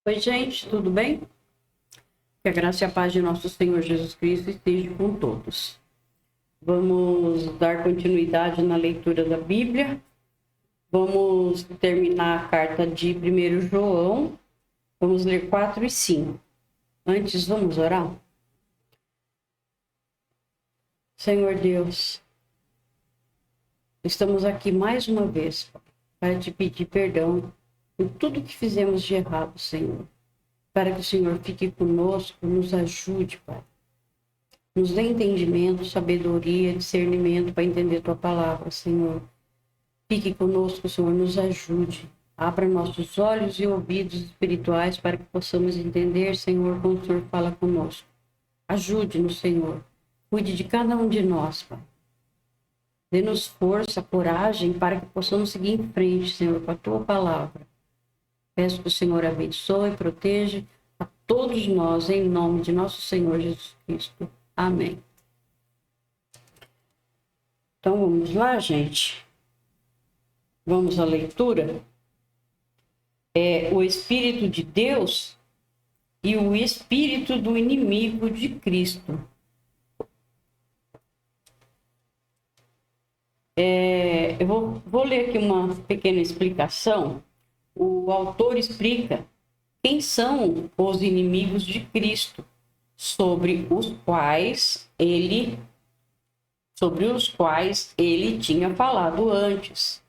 Oi, gente, tudo bem? Que a graça e a paz de nosso Senhor Jesus Cristo esteja com todos. Vamos dar continuidade na leitura da Bíblia. Vamos terminar a carta de 1 João. Vamos ler 4 e 5. Antes, vamos orar? Senhor Deus, estamos aqui mais uma vez para te pedir perdão por tudo que fizemos de errado, Senhor. Para que o Senhor fique conosco, nos ajude, Pai. Nos dê entendimento, sabedoria, discernimento para entender Tua palavra, Senhor. Fique conosco, Senhor, nos ajude. Abra nossos olhos e ouvidos espirituais para que possamos entender, Senhor, como o Senhor fala conosco. Ajude-nos, Senhor. Cuide de cada um de nós, Pai. Dê-nos força, coragem para que possamos seguir em frente, Senhor, com a Tua palavra. Peço que o Senhor abençoe e proteja a todos nós, em nome de nosso Senhor Jesus Cristo. Amém. Então, vamos lá, gente. Vamos à leitura. O Espírito de Deus e o Espírito do inimigo de Cristo. Eu vou ler aqui uma pequena explicação. O autor explica quem são os inimigos de Cristo, sobre os quais ele tinha falado antes.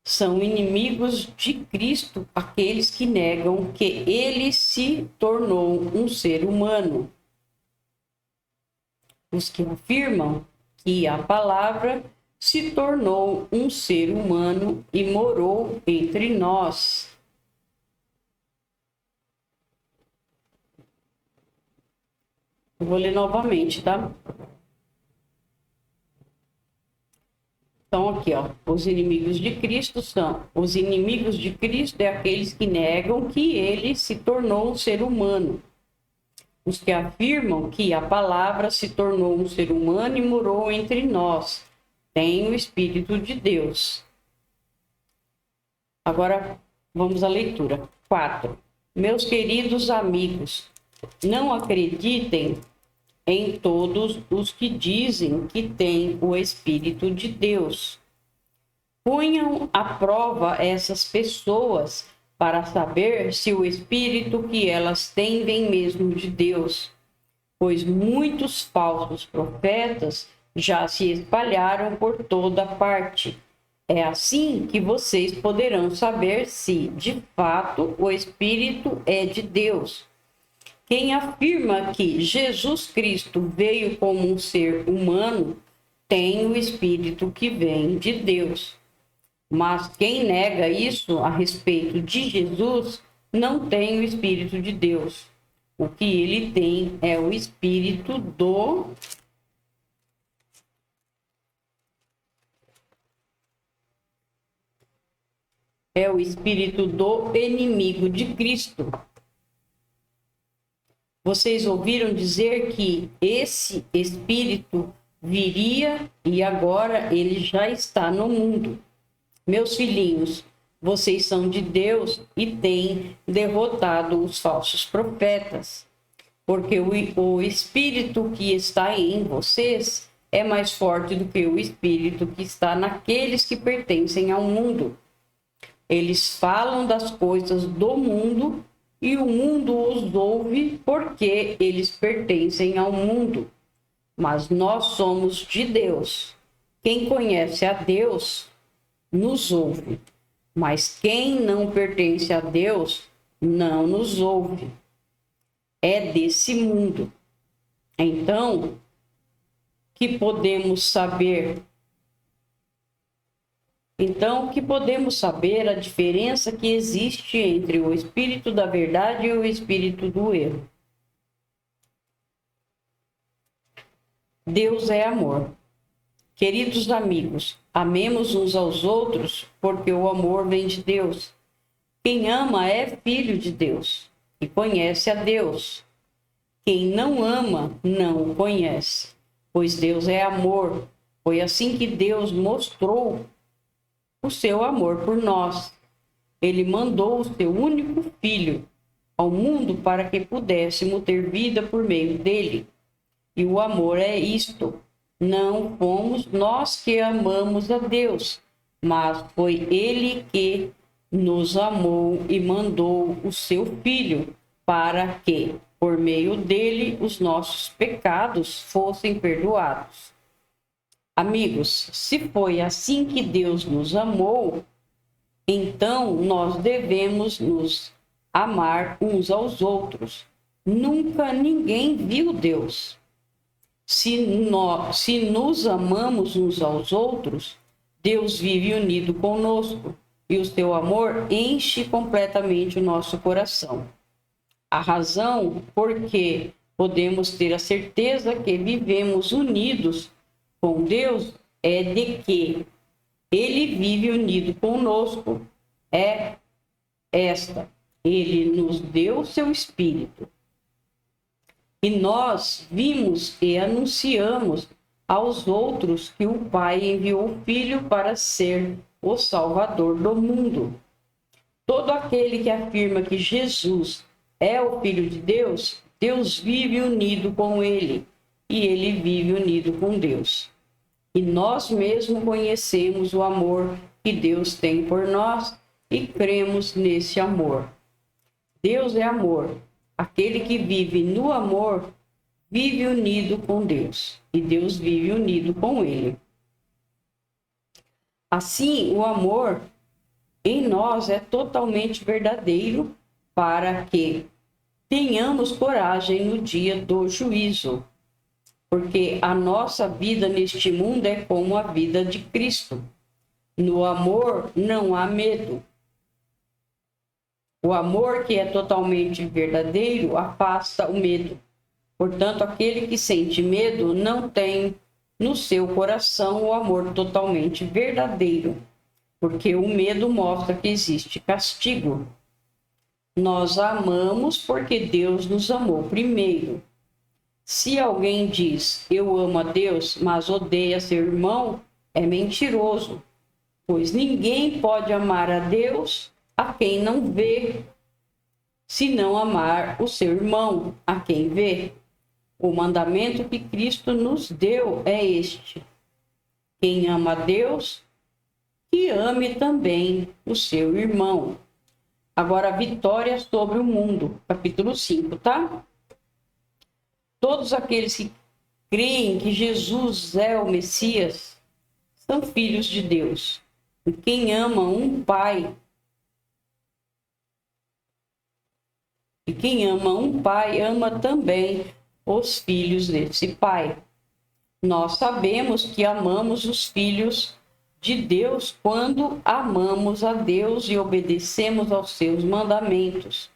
São inimigos de Cristo aqueles que negam que ele se tornou um ser humano. Os que afirmam que a palavra se tornou um ser humano e morou entre nós. Eu vou ler novamente, tá? Então, aqui, ó, os inimigos de Cristo são... Os inimigos de Cristo é aqueles que negam que ele se tornou um ser humano. Os que afirmam que a palavra se tornou um ser humano e morou entre nós. Tem o Espírito de Deus. Agora, vamos à leitura. 4. Meus queridos amigos, não acreditem em todos os que dizem que têm o Espírito de Deus. Ponham à prova essas pessoas para saber se o Espírito que elas têm vem mesmo de Deus, pois muitos falsos profetas já se espalharam por toda parte. É assim que vocês poderão saber se, de fato, o Espírito é de Deus. Quem afirma que Jesus Cristo veio como um ser humano tem o Espírito que vem de Deus. Mas quem nega isso a respeito de Jesus não tem o Espírito de Deus. O que ele tem é o Espírito do... É o Espírito do inimigo de Cristo. Vocês ouviram dizer que esse Espírito viria e agora ele já está no mundo. Meus filhinhos, vocês são de Deus e têm derrotado os falsos profetas, porque o Espírito que está em vocês é mais forte do que o Espírito que está naqueles que pertencem ao mundo. Eles falam das coisas do mundo e o mundo os ouve porque eles pertencem ao mundo. Mas nós somos de Deus. Quem conhece a Deus nos ouve, mas quem não pertence a Deus não nos ouve. É desse mundo. Então, que podemos saber a diferença que existe entre o Espírito da verdade e o Espírito do erro. Deus é amor. Queridos amigos, amemos uns aos outros, porque o amor vem de Deus. Quem ama é filho de Deus e conhece a Deus. Quem não ama não o conhece, pois Deus é amor. Foi assim que Deus mostrou o seu amor por nós. ele mandou o seu único filho ao mundo para que pudéssemos ter vida por meio dele. E o amor é isto: não fomos nós que amamos a Deus, mas foi ele que nos amou e mandou o seu filho para que, por meio dele, os nossos pecados fossem perdoados. Amigos, se foi assim que Deus nos amou, então nós devemos nos amar uns aos outros. Nunca ninguém viu Deus. Se nos amamos uns aos outros, Deus vive unido conosco e o seu amor enche completamente o nosso coração. A razão por que podemos ter a certeza que vivemos unidos com Deus é de que Ele vive unido conosco. É esta: Ele nos deu o seu Espírito. E nós vimos e anunciamos aos outros que o Pai enviou o Filho para ser o Salvador do mundo. Todo aquele que afirma que Jesus é o Filho de Deus, Deus vive unido com ele e ele vive unido com Deus. E nós mesmos conhecemos o amor que Deus tem por nós e cremos nesse amor. Deus é amor. Aquele que vive no amor vive unido com Deus e Deus vive unido com ele. Assim, o amor em nós é totalmente verdadeiro para que tenhamos coragem no dia do juízo, porque a nossa vida neste mundo é como a vida de Cristo. No amor não há medo. O amor que é totalmente verdadeiro afasta o medo. Portanto, aquele que sente medo não tem no seu coração o amor totalmente verdadeiro, porque o medo mostra que existe castigo. Nós amamos porque Deus nos amou primeiro. Se alguém diz, eu amo a Deus, mas odeia seu irmão, é mentiroso, pois ninguém pode amar a Deus a quem não vê, se não amar o seu irmão, a quem vê. O mandamento que Cristo nos deu é este: quem ama a Deus, que ame também o seu irmão. Agora, a vitória sobre o mundo, capítulo 5, tá? Todos aqueles que creem que Jesus é o Messias são filhos de Deus. E quem ama um pai, ama também os filhos desse pai. Nós sabemos que amamos os filhos de Deus quando amamos a Deus e obedecemos aos seus mandamentos,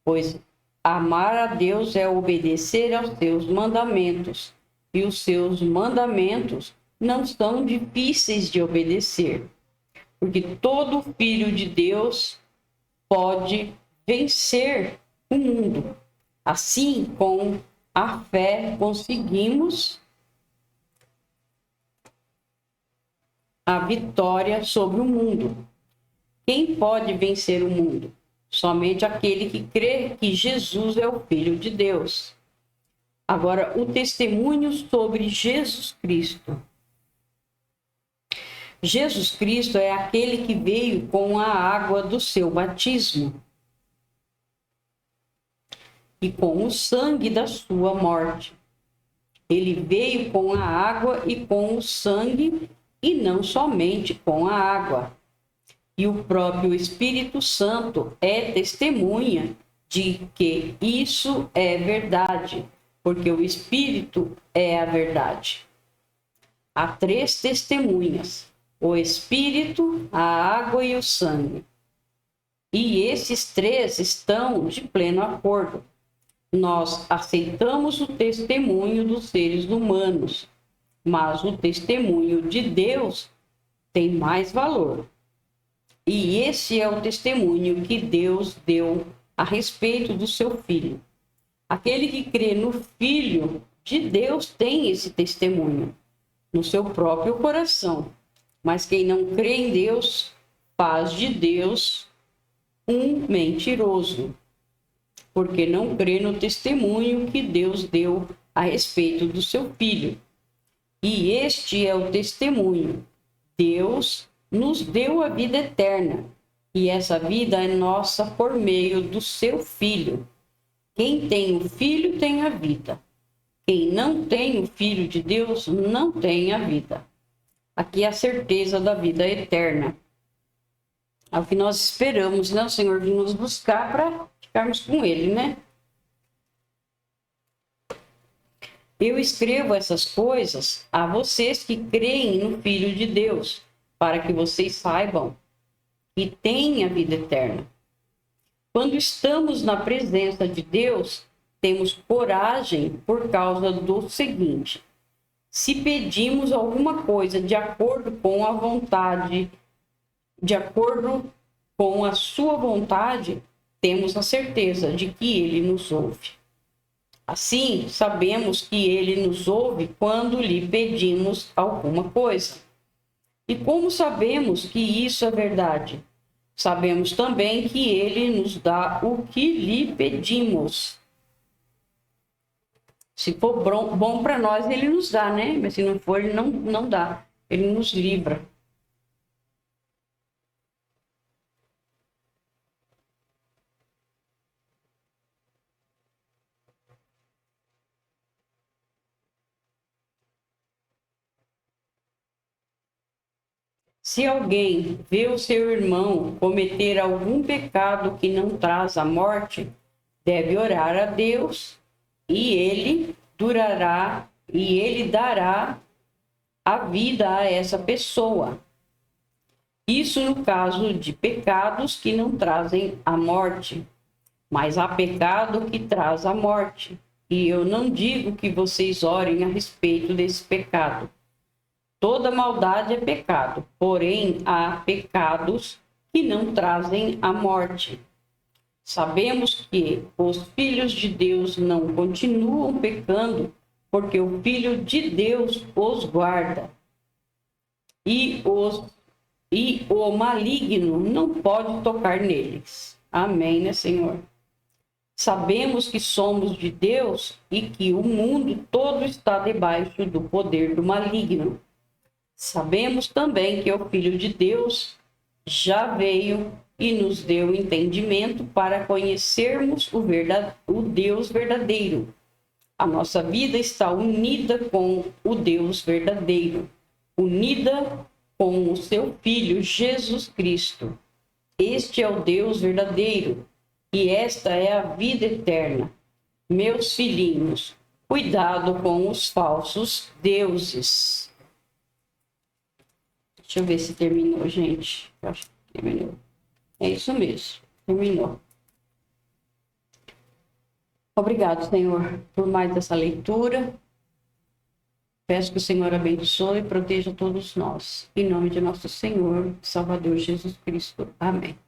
pois amar a Deus é obedecer aos seus mandamentos, e os seus mandamentos não são difíceis de obedecer, porque todo filho de Deus pode vencer o mundo. Assim, com a fé, conseguimos a vitória sobre o mundo. Quem pode vencer o mundo? Somente aquele que crê que Jesus é o Filho de Deus. Agora, o testemunho sobre Jesus Cristo. Jesus Cristo é aquele que veio com a água do seu batismo e com o sangue da sua morte. Ele veio com a água e com o sangue, e não somente com a água. E o próprio Espírito Santo é testemunha de que isso é verdade, porque o Espírito é a verdade. Há 3 testemunhas: o Espírito, a água e o sangue. E esses 3 estão de pleno acordo. Nós aceitamos o testemunho dos seres humanos, mas o testemunho de Deus tem mais valor. E esse é o testemunho que Deus deu a respeito do seu Filho. Aquele que crê no Filho de Deus tem esse testemunho no seu próprio coração. Mas quem não crê em Deus, faz de Deus um mentiroso, porque não crê no testemunho que Deus deu a respeito do seu Filho. E este é o testemunho: Deus nos deu a vida eterna, e essa vida é nossa por meio do seu Filho. Quem tem o Filho tem a vida. Quem não tem o Filho de Deus não tem a vida. Aqui é a certeza da vida eterna. É o que nós esperamos, né? O Senhor vir nos buscar para ficarmos com Ele, né? Eu escrevo essas coisas a vocês que creem no Filho de Deus, para que vocês saibam que têm a vida eterna. Quando estamos na presença de Deus, temos coragem por causa do seguinte: se pedimos alguma coisa de acordo com a vontade, de acordo com a sua vontade, temos a certeza de que Ele nos ouve. Assim, sabemos que Ele nos ouve quando lhe pedimos alguma coisa. E como sabemos que isso é verdade? Sabemos também que Ele nos dá o que lhe pedimos. Se for bom para nós, Ele nos dá, né? Mas se não for, Ele não dá. Ele nos livra. Se alguém vê o seu irmão cometer algum pecado que não traz a morte, deve orar a Deus e ele dará a vida a essa pessoa. Isso no caso de pecados que não trazem a morte, mas há pecado que traz a morte. E eu não digo que vocês orem a respeito desse pecado. Toda maldade é pecado, porém há pecados que não trazem a morte. Sabemos que os filhos de Deus não continuam pecando, porque o Filho de Deus os guarda. E o maligno não pode tocar neles. Amém, né, Senhor? Sabemos que somos de Deus e que o mundo todo está debaixo do poder do maligno. Sabemos também que o Filho de Deus já veio e nos deu entendimento para conhecermos o Deus verdadeiro. A nossa vida está unida com o Deus verdadeiro, unida com o seu Filho Jesus Cristo. Este é o Deus verdadeiro e esta é a vida eterna. Meus filhinhos, cuidado com os falsos deuses. Deixa eu ver se terminou, gente. Eu acho que terminou. É isso mesmo, terminou. Obrigado, Senhor, por mais essa leitura. Peço que o Senhor abençoe e proteja todos nós. Em nome de nosso Senhor, Salvador Jesus Cristo. Amém.